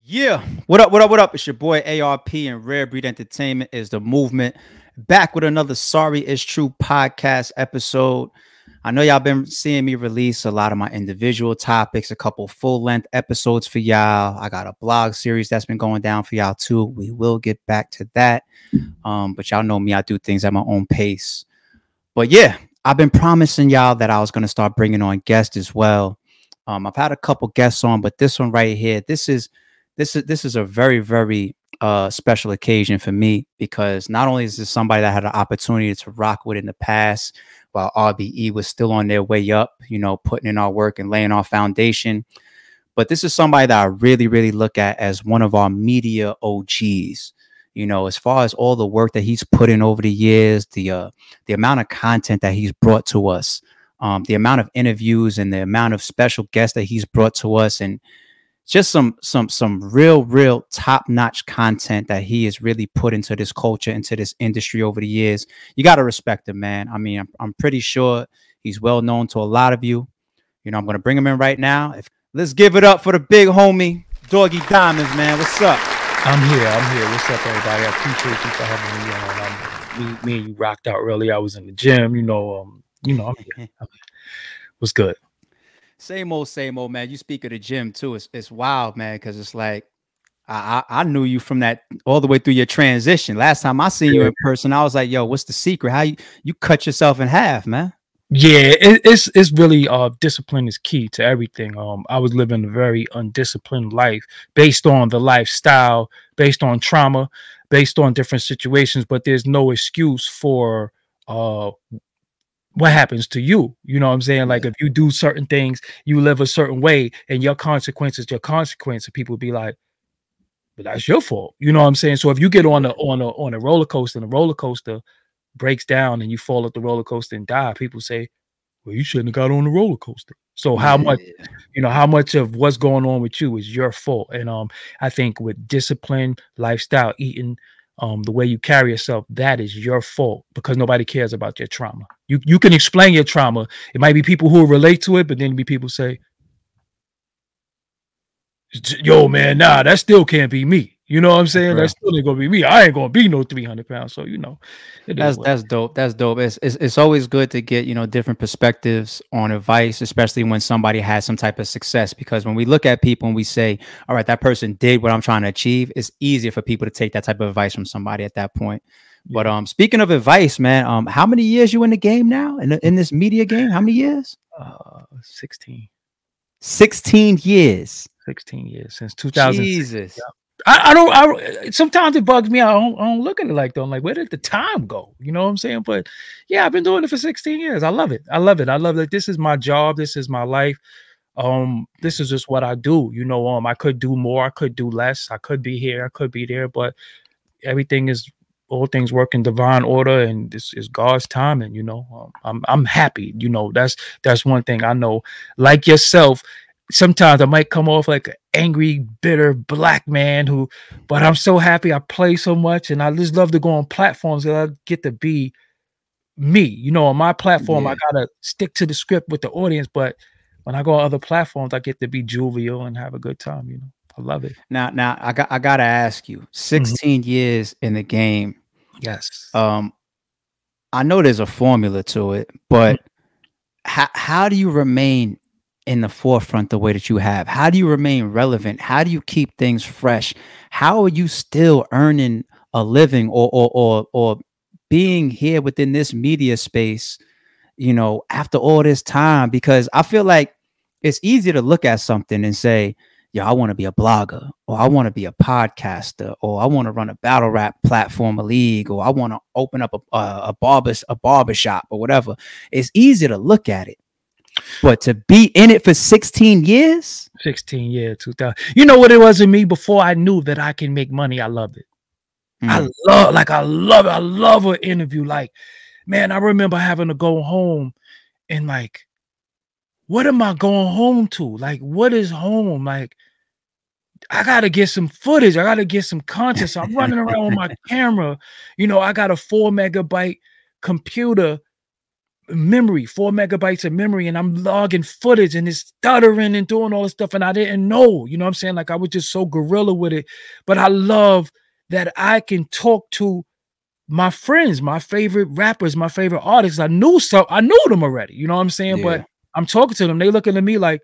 Yeah. What up? What up? What up? It's your boy ARP, and Rare Breed Entertainment is the movement. Back with another Sorry It's True podcast episode. I know y'all been seeing me release a lot of my individual topics, a couple full-length episodes for y'all. I got a blog series that's been going down for y'all too. We will get back to that. But y'all know me, I do things at my own pace. But yeah, I've been promising y'all that I was going to start bringing on guests as well. I've had a couple guests on, but this one right here, this is a very special occasion for me, because not only is this somebody that I had an opportunity to rock with in the past while RBE was still on their way up, you know, putting in our work and laying our foundation, but this is somebody that I really look at as one of our media OGs. You know, as far as all the work that he's put in over the years, the amount of content that he's brought to us, the amount of interviews and the amount of special guests that he's brought to us, and just some real top-notch content that he has really put into this culture, into this industry over the years. You got to respect him, man. I mean, I'm pretty sure he's well known to a lot of you. You know, I'm going to bring him in right now. Let's give it up for the big homie, Doggy Diamonds, man. What's up? I'm here. What's up, everybody? I appreciate you for having me on. Me and you rocked out earlier. I was in the gym, I'm here. What's good? Same old, man. You speak of the gym too. It's wild, man, because it's like I knew you from that all the way through your transition. Last time I seen you in person, I was like, yo, what's the secret? How you cut yourself in half, man? Yeah, it's really discipline is key to everything. I was living a very undisciplined life based on the lifestyle, based on trauma, based on different situations, but there's no excuse for what happens to you. You know what I'm saying? Like, if you do certain things, you live a certain way, and your consequence is your consequence, and people be like, but that's your fault. You know what I'm saying? So if you get on a roller coaster, and the roller coaster breaks down and you fall off the roller coaster and die, people say, well, you shouldn't have got on the roller coaster. So how much of what's going on with you is your fault? And I think with discipline, lifestyle, eating, the way you carry yourself, that is your fault, because nobody cares about your trauma. You can explain your trauma. It might be people who relate to it, but then be people say, yo, man, nah, that still can't be me. You know what I'm saying? Right. That still ain't gonna be me. I ain't gonna be no 300 pounds. So, that's dope. That's dope. It's always good to get, different perspectives on advice, especially when somebody has some type of success, because when we look at people and we say, all right, that person did what I'm trying to achieve, it's easier for people to take that type of advice from somebody at that point. Yeah. But speaking of advice, man, how many years you in the game now, in this media game? How many years? 16. 16 years. 16 years since 2000. Jesus. Yeah. I sometimes it bugs me. I don't look at it like that. I'm like, where did the time go? You know what I'm saying? But yeah, I've been doing it for 16 years. I love it. I love it. This is my job. This is my life. This is just what I do. I could do more. I could do less. I could be here. I could be there. But all things work in divine order, and this is God's timing. I'm happy. That's one thing I know. Like yourself, sometimes I might come off like an angry, bitter black man but I'm so happy. I play so much, and I just love to go on platforms that I get to be me. On my platform, I gotta stick to the script with the audience, but when I go on other platforms, I get to be jovial and have a good time. I love it. Now I gotta ask you, 16 years in the game. Yes. I know there's a formula to it, but how do you remain in the forefront the way that you have? How do you remain relevant? How do you keep things fresh? How are you still earning a living or being here within this media space, after all this time? Because I feel like it's easy to look at something and say, yo, I want to be a blogger, or I want to be a podcaster, or I want to run a battle rap platform, a league, or I want to open up a barber shop or whatever. It's easy to look at it. But to be in it for 16 years? 16 years, 2000. You know what it was in me before I knew that I can make money? I loved it. I love an interview. Like, man, I remember having to go home and like, what am I going home to? Like, what is home? Like, I got to get some footage. I got to get some content. So I'm running around with my camera. I got a 4 megabyte computer memory, 4 megabytes of memory, and I'm logging footage and it's stuttering and doing all this stuff. And I didn't know, you know what I'm saying? Like I was just so guerrilla with it. But I love that I can talk to my friends, my favorite rappers, my favorite artists. I knew them already, you know what I'm saying? Yeah. But I'm talking to them, they looking at me like,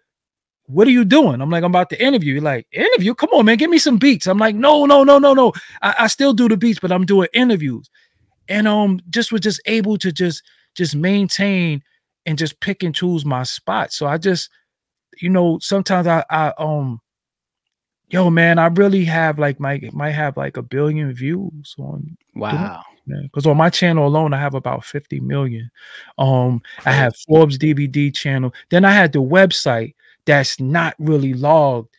what are you doing? I'm like, I'm about to interview. You're like, interview? Come on, man, give me some beats. I'm like, no. I still do the beats, but I'm doing interviews. And was just able to just maintain and just pick and choose my spots. So I just, you know, sometimes yo, man, I really have like might have like 1 billion views on. Wow. Because on my channel alone, I have about 50 million. I have Forbes DVD channel. Then I had the website that's not really logged.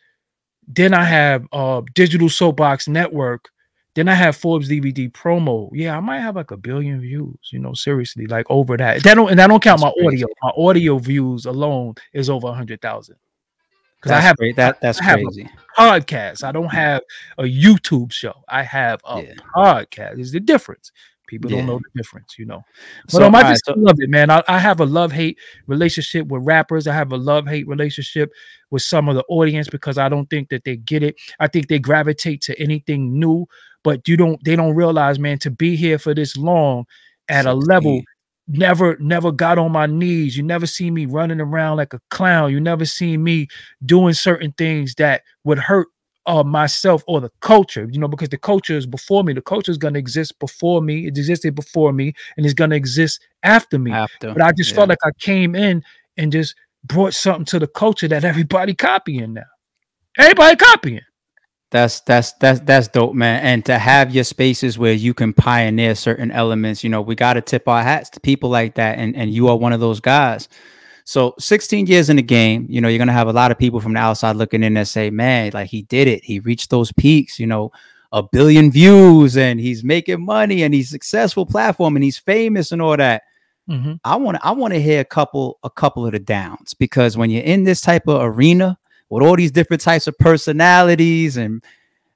Then I have Digital Soapbox Network. Then I have Forbes DVD promo. Yeah, I might have like 1 billion views, you know, seriously, like over that. I don't count my audio. My audio views alone is over 100,000. Because I have that's crazy. A podcast. I don't have a YouTube show. I have a podcast. It's the difference. People don't know the difference, you know. But I just love it, man. I have a love-hate relationship with rappers. I have a love-hate relationship with some of the audience because I don't think that they get it. I think they gravitate to anything new, but they don't realize, man, to be here for this long at a level, never got on my knees. You never see me running around like a clown. You never see me doing certain things that would hurt myself or the culture, you know, because the culture is before me. The culture is going to exist before me. It existed before me and it's going to exist after me. But I just felt like I came in and just brought something to the culture that everybody copying now. Everybody copying. That's dope, man. And to have your spaces where you can pioneer certain elements, you know, we got to tip our hats to people like that. And you are one of those guys. So 16 years in the game, you know, you're going to have a lot of people from the outside looking in and say, man, like he did it. He reached those peaks, you know, 1 billion views and he's making money and he's successful platform and he's famous and all that. I want to hear a couple of the downs, because when you're in this type of arena with all these different types of personalities and,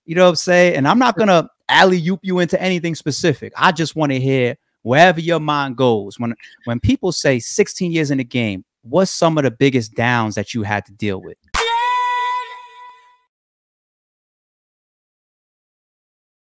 you know what I'm saying? And I'm not going to alley-oop you into anything specific. I just want to hear wherever your mind goes. When people say 16 years in the game, what's some of the biggest downs that you had to deal with?